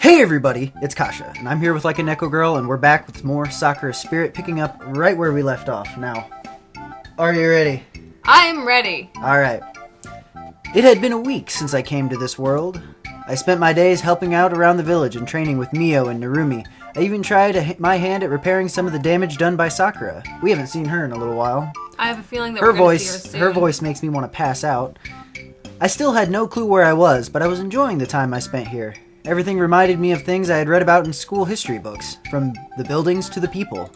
Hey everybody, it's Kasha, and I'm here with like a Neko girl, and we're back with more Sakura Spirit, picking up right where we left off. Now, are you ready? I'm ready. Alright. It had been a week since I came to this world. I spent my days helping out around the village and training with Mio and Narumi. I even tried my hand at repairing some of the damage done by Sakura. We haven't seen her in a little while. I have a feeling that we're going to see her soon. Her voice makes me want to pass out. I still had no clue where I was, but I was enjoying the time I spent here. Everything reminded me of things I had read about in school history books, from the buildings to the people.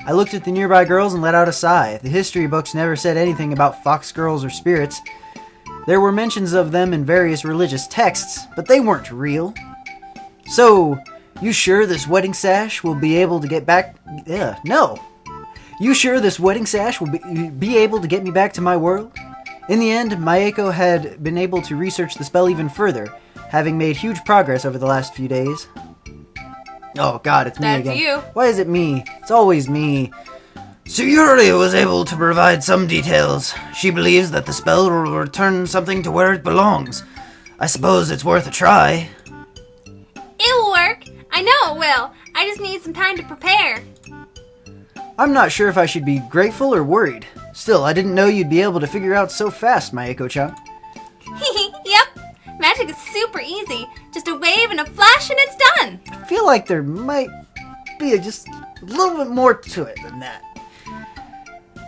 I looked at the nearby girls and let out a sigh. The history books never said anything about fox girls or spirits. There were mentions of them in various religious texts, but they weren't real. So, you sure this wedding sash will be able to get back... no. You sure this wedding sash will be able to get me back to my world? In the end, Maeko had been able to research the spell even further, having made huge progress over the last few days. Oh god, it's me again. That's you. Why is it me? It's always me. Sayuri was able to provide some details. She believes that the spell will return something to where it belongs. I suppose it's worth a try. It'll work. I know it will. I just need some time to prepare. I'm not sure if I should be grateful or worried. Still, I didn't know you'd be able to figure out so fast, Maeko-chan. Yep. Magic is super easy. Just a wave and a flash and it's done. I feel like there might be just a little bit more to it than that.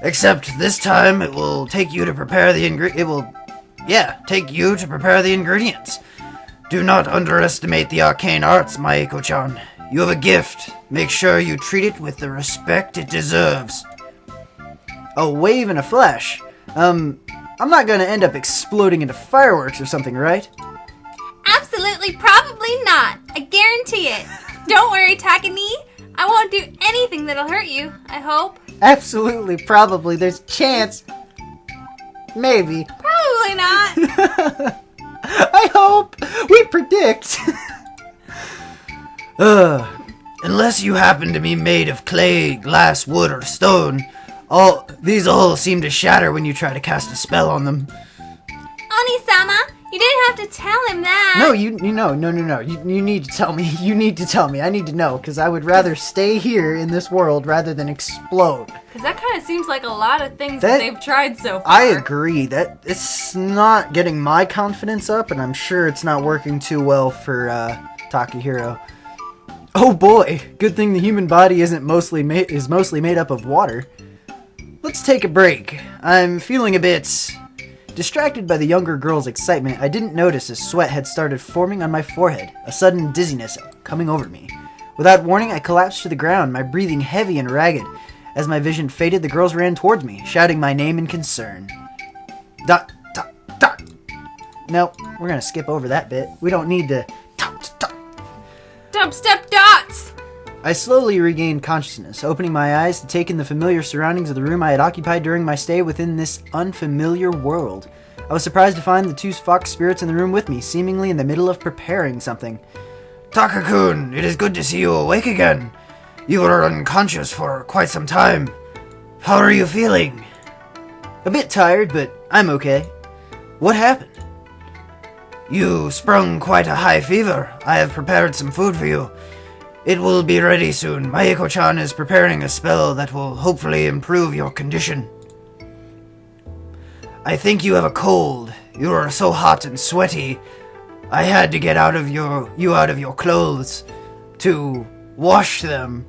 Except this time it will take you to prepare the take you to prepare the ingredients. Do not underestimate the arcane arts, Maeko-chan. You have a gift. Make sure you treat it with the respect it deserves. A wave and a flash. I'm not gonna end up exploding into fireworks or something, right? Absolutely, probably not. I guarantee it. Don't worry, Takani. I won't do anything that'll hurt you, I hope. Absolutely, probably. There's chance. Maybe. Probably not. I hope. We predict. Unless you happen to be made of clay, glass, wood, or stone, these all seem to shatter when you try to cast a spell on them. Oni-sama, you didn't have to tell him that. No, no. You need to tell me. You need to tell me. I need to know, because I would rather stay here in this world rather than explode. Because that kind of seems like a lot of things that they've tried so far. I agree. That it's not getting my confidence up, and I'm sure it's not working too well for Takahiro. Oh boy, good thing the human body is mostly made up of water. Let's take a break. I'm feeling a bit... Distracted by the younger girl's excitement, I didn't notice a sweat had started forming on my forehead, a sudden dizziness coming over me. Without warning, I collapsed to the ground, my breathing heavy and ragged. As my vision faded, the girls ran towards me, shouting my name in concern. Dot, dot, dot. Nope, we're gonna skip over that bit. We don't need to... Dot, dot. Dubstep dots! I slowly regained consciousness, opening my eyes to take in the familiar surroundings of the room I had occupied during my stay within this unfamiliar world. I was surprised to find the two fox spirits in the room with me, seemingly in the middle of preparing something. Taka-kun, it is good to see you awake again. You were unconscious for quite some time. How are you feeling? A bit tired, but I'm okay. What happened? You sprung quite a high fever. I have prepared some food for you. It will be ready soon. Maeko-chan is preparing a spell that will hopefully improve your condition. I think you have a cold. You are so hot and sweaty. I had to get you out of your clothes to wash them.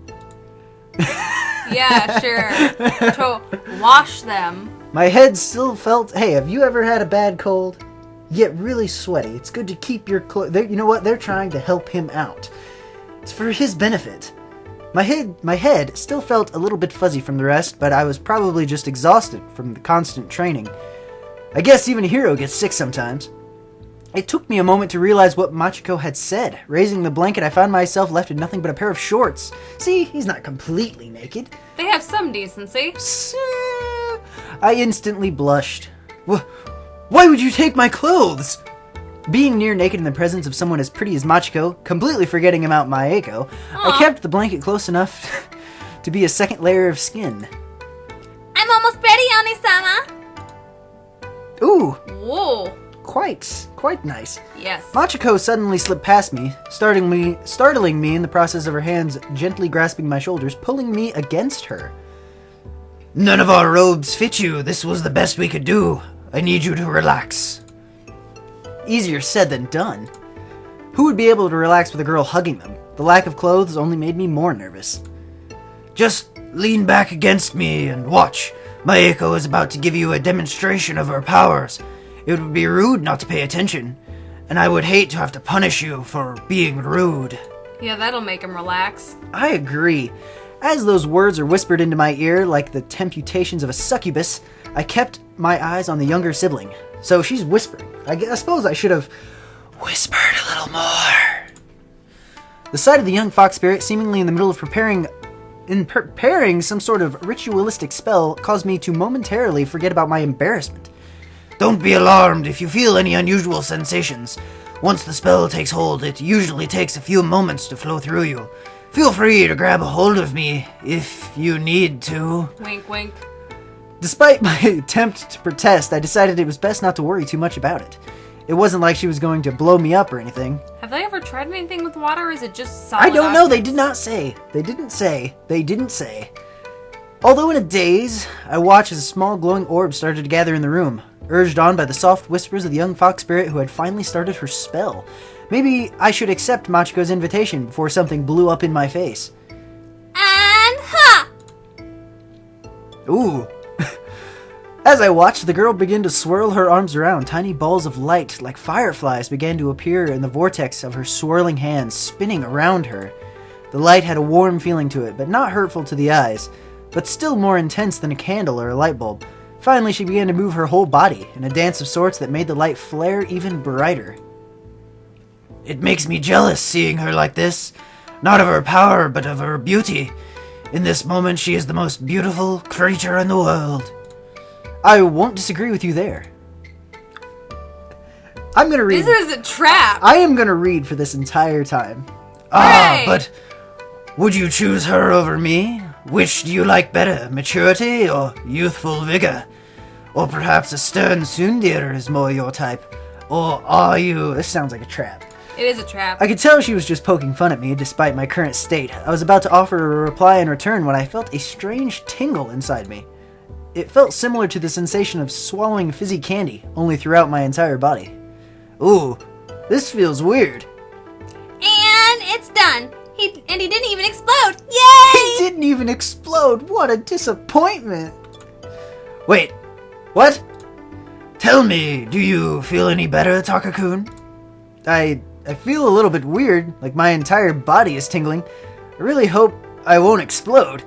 Yeah, sure. To wash them. My head still felt... Hey, have you ever had a bad cold? You get really sweaty. It's good to keep your clothes... You know what? They're trying to help him out. It's for his benefit. My head still felt a little bit fuzzy from the rest, but I was probably just exhausted from the constant training. I guess even a hero gets sick sometimes. It took me a moment to realize what Machiko had said. Raising the blanket, I found myself left with nothing but a pair of shorts. See, he's not completely naked. They have some decency. I instantly blushed. Why would you take my clothes? Being near naked in the presence of someone as pretty as Machiko, completely forgetting about Maeko, I kept the blanket close enough to be a second layer of skin. I'm almost ready, Oni-sama. Ooh. Whoa. quite nice. Yes. Machiko suddenly slipped past me, startling me in the process of her hands gently grasping my shoulders, pulling me against her. None of our robes fit you. This was the best we could do. I need you to relax. Easier said than done. Who would be able to relax with a girl hugging them? The lack of clothes only made me more nervous. Just lean back against me and watch. Maeko is about to give you a demonstration of her powers. It would be rude not to pay attention, and I would hate to have to punish you for being rude. Yeah, that'll make him relax. I agree. As those words are whispered into my ear like the temptations of a succubus, I kept my eyes on the younger sibling. So she's whispering. I suppose I should have whispered a little more. The sight of the young fox spirit seemingly in the middle of preparing some sort of ritualistic spell caused me to momentarily forget about my embarrassment. Don't be alarmed if you feel any unusual sensations. Once the spell takes hold, it usually takes a few moments to flow through you. Feel free to grab a hold of me if you need to. Wink, wink. Despite my attempt to protest, I decided it was best not to worry too much about it. It wasn't like she was going to blow me up or anything. Have they ever tried anything with water, or is it just solid I don't know. They objects? did not say. They didn't say. Although in a daze, I watched as a small glowing orb started to gather in the room, urged on by the soft whispers of the young fox spirit who had finally started her spell. Maybe I should accept Machiko's invitation before something blew up in my face. And ha! Ooh. As I watched, the girl begin to swirl her arms around. Tiny balls of light, like fireflies, began to appear in the vortex of her swirling hands, spinning around her. The light had a warm feeling to it, but not hurtful to the eyes, but still more intense than a candle or a light bulb. Finally, she began to move her whole body, in a dance of sorts that made the light flare even brighter. It makes me jealous seeing her like this. Not of her power, but of her beauty. In this moment, she is the most beautiful creature in the world. I won't disagree with you there. I'm gonna read. This is a trap. I am gonna read for this entire time. Hooray! But would you choose her over me? Which do you like better, maturity or youthful vigor? Or perhaps a stern tsundere is more your type? Or are you... This sounds like a trap. It is a trap. I could tell she was just poking fun at me despite my current state. I was about to offer a reply in return when I felt a strange tingle inside me. It felt similar to the sensation of swallowing fizzy candy, only throughout my entire body. Ooh, this feels weird. And it's done. He didn't even explode. Yay! He didn't even explode. What a disappointment. Wait, what? Tell me, do you feel any better, Taka-kun? I feel a little bit weird, like my entire body is tingling. I really hope I won't explode.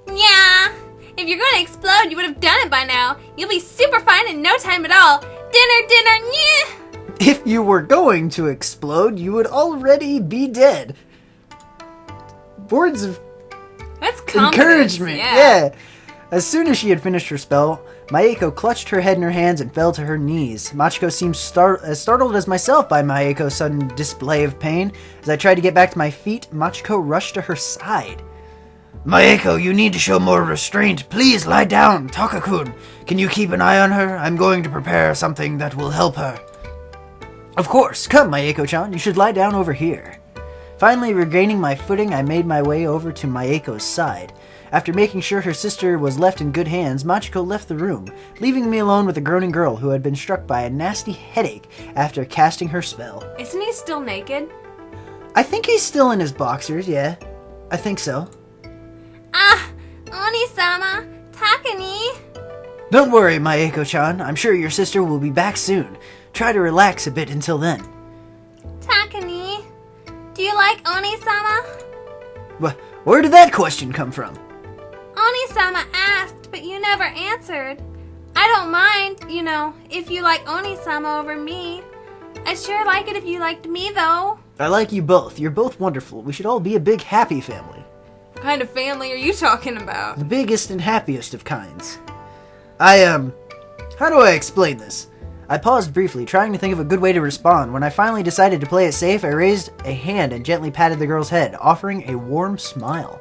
Yeah. If you're going to explode, you would have done it by now. You'll be super fine in no time at all. Dinner, yeah. If you were going to explode, you would already be dead. Words of That's confidence. encouragement, Yeah. As soon as she had finished her spell, Maeko clutched her head in her hands and fell to her knees. Machiko seemed as startled as myself by Maeko's sudden display of pain. As I tried to get back to my feet, Machiko rushed to her side. Maeko, you need to show more restraint. Please lie down. Taka-kun, can you keep an eye on her? I'm going to prepare something that will help her. Of course. Come, Maeko-chan. You should lie down over here. Finally regaining my footing, I made my way over to Maeko's side. After making sure her sister was left in good hands, Machiko left the room, leaving me alone with a groaning girl who had been struck by a nasty headache after casting her spell. Isn't he still naked? I think he's still in his boxers, yeah. I think so. Oni-sama, Takani. Don't worry, Maeko-chan. I'm sure your sister will be back soon. Try to relax a bit until then. Takani, do you like Oni-sama? Where did that question come from? Oni-sama asked, but you never answered. I don't mind, if you like Oni-sama over me. I'd sure like it if you liked me, though. I like you both. You're both wonderful. We should all be a big happy family. What kind of family are you talking about? The biggest and happiest of kinds. How do I explain this? I paused briefly, trying to think of a good way to respond. When I finally decided to play it safe, I raised a hand and gently patted the girl's head, offering a warm smile.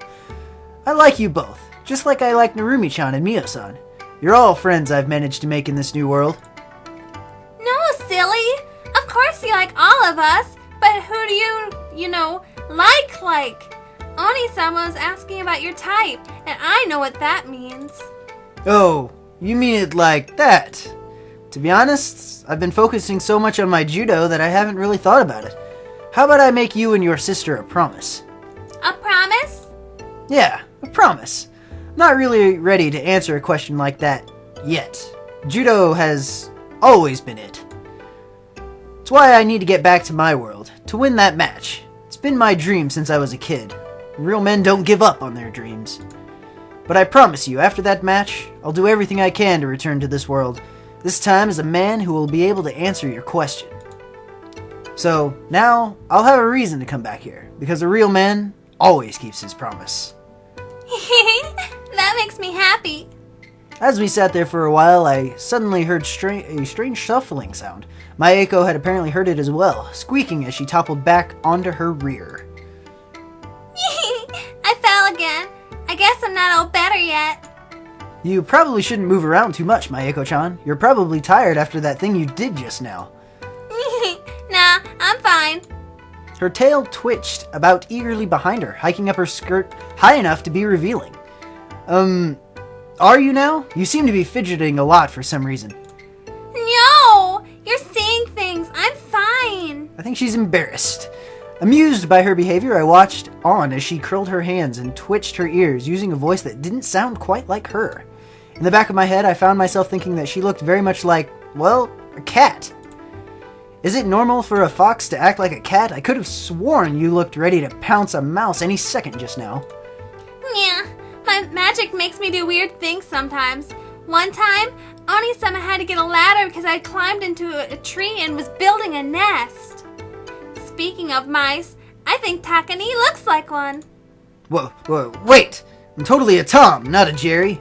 I like you both, just like I like Narumi-chan and Mio-san. You're all friends I've managed to make in this new world. No, course you like all of us, but who do you like? Oni-sama was asking about your type, and I know what that means. Oh, you mean it like that? To be honest, I've been focusing so much on my judo that I haven't really thought about it. How about I make you and your sister a promise? A promise? Yeah, a promise. I'm not really ready to answer a question like that yet. Judo has always been it. It's why I need to get back to my world, to win that match. It's been my dream since I was a kid. Real men don't give up on their dreams. But I promise you, after that match, I'll do everything I can to return to this world. This time as a man who will be able to answer your question. So, now, I'll have a reason to come back here, because a real man always keeps his promise. That makes me happy. As we sat there for a while, I suddenly heard a strange shuffling sound. Mayeko had apparently heard it as well, squeaking as she toppled back onto her rear. I fell again. I guess I'm not all better yet. You probably shouldn't move around too much, Mayeko-chan. You're probably tired after that thing you did just now. Nah, I'm fine. Her tail twitched about eagerly behind her, hiking up her skirt high enough to be revealing. Are you now? You seem to be fidgeting a lot for some reason. No! You're seeing things. I'm fine. I think she's embarrassed. Amused by her behavior, I watched on as she curled her hands and twitched her ears, using a voice that didn't sound quite like her. In the back of my head, I found myself thinking that she looked very much like, well, a cat. Is it normal for a fox to act like a cat? I could have sworn you looked ready to pounce a mouse any second just now. Yeah, my magic makes me do weird things sometimes. One time, Oni-sama had to get a ladder because I climbed into a tree and was building a nest. Speaking of mice, I think Takani looks like one. Whoa, wait! I'm totally a Tom, not a Jerry.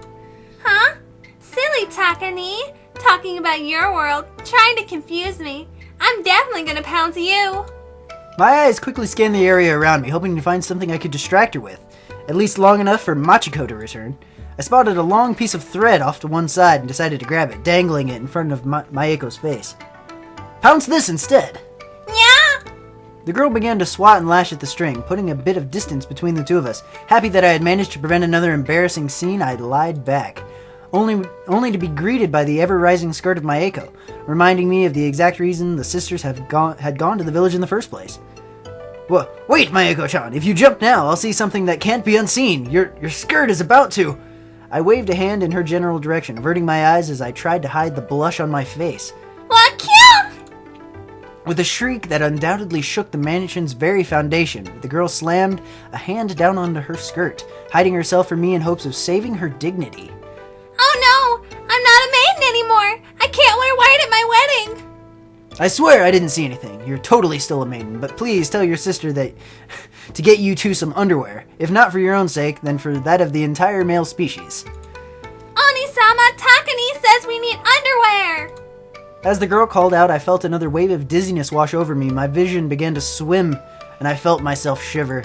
Huh? Silly Takani, talking about your world, trying to confuse me. I'm definitely gonna pounce you. My eyes quickly scanned the area around me, hoping to find something I could distract her with, at least long enough for Machiko to return. I spotted a long piece of thread off to one side and decided to grab it, dangling it in front of Mayeko's face. Pounce this instead! Yeah! The girl began to swat and lash at the string, putting a bit of distance between the two of us. Happy that I had managed to prevent another embarrassing scene, I lied back, only to be greeted by the ever-rising skirt of Mayeko, reminding me of the exact reason the sisters had gone to the village in the first place. Well, wait, Mayeko-chan, if you jump now, I'll see something that can't be unseen. Your skirt is about to... I waved a hand in her general direction, averting my eyes as I tried to hide the blush on my face. What cute? With a shriek that undoubtedly shook the mansion's very foundation, the girl slammed a hand down onto her skirt, hiding herself from me in hopes of saving her dignity. Oh no! I'm not a maiden anymore! I can't wear white at my wedding! I swear I didn't see anything. You're totally still a maiden, but please tell your sister that to get you two some underwear. If not for your own sake, then for that of the entire male species. Oni-sama, Takani says we need underwear! As the girl called out, I felt another wave of dizziness wash over me. My vision began to swim, and I felt myself shiver.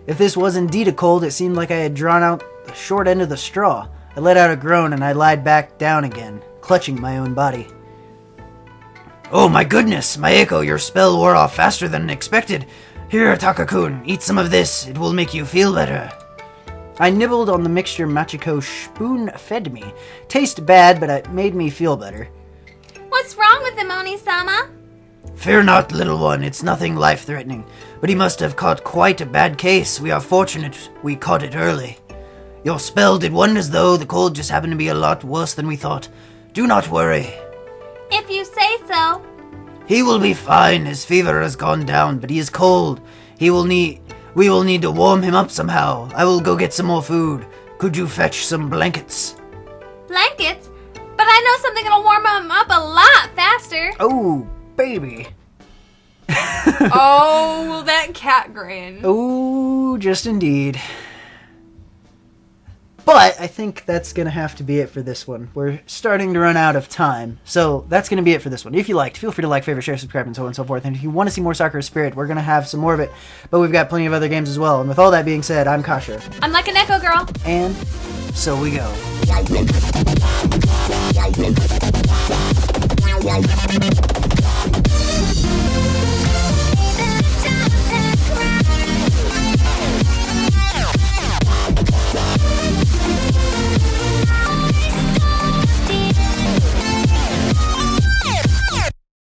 If this was indeed a cold, it seemed like I had drawn out the short end of the straw. I let out a groan, and I lied back down again, clutching my own body. Oh my goodness, Mayeko, your spell wore off faster than expected. Here, Takakun, eat some of this. It will make you feel better. I nibbled on the mixture Machiko spoon-fed me. Tasted bad, but it made me feel better. What's wrong with him, Oni-sama? Fear not, little one. It's nothing life-threatening. But he must have caught quite a bad case. We are fortunate we caught it early. Your spell did wonders, though. The cold just happened to be a lot worse than we thought. Do not worry. If you say so. He will be fine. His fever has gone down, but he is cold. We will need to warm him up somehow. I will go get some more food. Could you fetch some blankets? Blankets? But I know something that'll warm him up a lot faster. Oh, baby. Oh, that cat grin. Oh, just indeed. But I think that's going to have to be it for this one. We're starting to run out of time. So that's going to be it for this one. If you liked, feel free to like, favorite, share, subscribe, and so on and so forth. And if you want to see more Sakura Spirit, we're going to have some more of it. But we've got plenty of other games as well. And with all that being said, I'm Kasha. I'm like a Neko girl. And so we go.